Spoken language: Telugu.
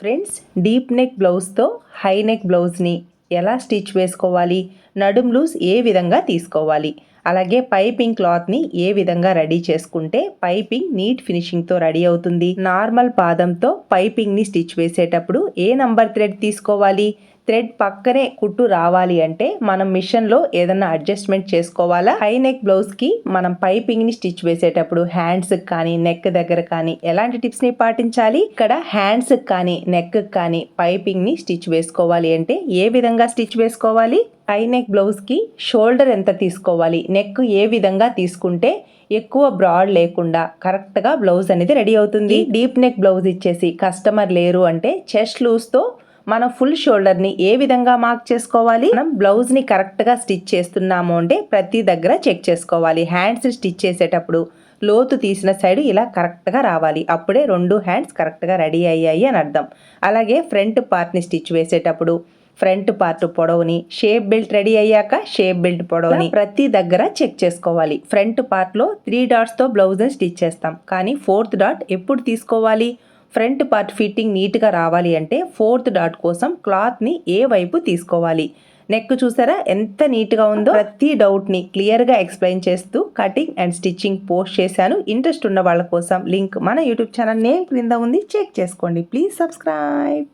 ఫ్రెండ్స్, డీప్ నెక్ బ్లౌజ్తో హై నెక్ బ్లౌజ్ని ఎలా స్టిచ్ వేసుకోవాలి, నడుం లూజ్ ఏ విధంగా తీసుకోవాలి, అలాగే పైపింగ్ క్లాత్ని ఏ విధంగా రెడీ చేసుకుంటే పైపింగ్ నీట్ ఫినిషింగ్తో రెడీ అవుతుంది, నార్మల్ పాదంతో పైపింగ్ని స్టిచ్ వేసేటప్పుడు ఏ నంబర్ థ్రెడ్ తీసుకోవాలి, థ్రెడ్ పక్కనే కుట్టు రావాలి అంటే మనం మిషన్లో ఏదన్నా అడ్జస్ట్మెంట్ చేసుకోవాలా. హై నెక్ బ్లౌజ్కి మనం పైపింగ్ని స్టిచ్ వేసేటప్పుడు హ్యాండ్స్కి కానీ నెక్ దగ్గర కానీ ఎలాంటి టిప్స్ని పాటించాలి, ఇక్కడ హ్యాండ్స్కి కానీ నెక్కి కానీ పైపింగ్ని స్టిచ్ వేసుకోవాలి అంటే ఏ విధంగా స్టిచ్ వేసుకోవాలి, హై నెక్ బ్లౌజ్కి షోల్డర్ ఎంత తీసుకోవాలి, నెక్ ఏ విధంగా తీసుకుంటే ఎక్కువ బ్రాడ్ లేకుండా కరెక్ట్గా బ్లౌజ్ అనేది రెడీ అవుతుంది. డీప్ నెక్ బ్లౌజ్ ఇచ్చేసి కస్టమర్ లేరు అంటే చెస్ట్ లూజ్తో మనం ఫుల్ షోల్డర్ని ఏ విధంగా మార్క్ చేసుకోవాలి, మనం బ్లౌజ్ని కరెక్ట్గా స్టిచ్ చేస్తున్నాము అంటే ప్రతి దగ్గర చెక్ చేసుకోవాలి. హ్యాండ్స్ స్టిచ్ చేసేటప్పుడు లోతు తీసిన సైడ్ ఇలా కరెక్ట్గా రావాలి, అప్పుడే రెండు హ్యాండ్స్ కరెక్ట్గా రెడీ అయ్యాయి అని అర్థం. అలాగే ఫ్రంట్ పార్ట్ని స్టిచ్ వేసేటప్పుడు ఫ్రంట్ పార్ట్ పొడవుని, షేప్ బెల్ట్ రెడీ అయ్యాక షేప్ బెల్ట్ పొడవుని ప్రతి దగ్గర చెక్ చేసుకోవాలి. ఫ్రంట్ పార్ట్లో 3 డాట్స్తో బ్లౌజ్ని స్టిచ్ చేస్తాం, కానీ 4th డాట్ ఎప్పుడు తీసుకోవాలి, ఫ్రంట్ పార్ట్ ఫిట్టింగ్ నీట్గా రావాలి అంటే 4th డాట్ కోసం క్లాత్ని ఏ వైపు తీసుకోవాలి. నెక్ చూసారా ఎంత నీట్గా ఉందో. ప్రతి డౌట్ని క్లియర్గా ఎక్స్ప్లెయిన్ చేస్తూ కటింగ్ అండ్ స్టిచ్చింగ్ పోస్ట్ చేశాను. ఇంట్రెస్ట్ ఉన్న వాళ్ళ కోసం లింక్ మన యూట్యూబ్ ఛానల్ నేమ్ క్రింద ఉంది, చెక్ చేసుకోండి. Please subscribe.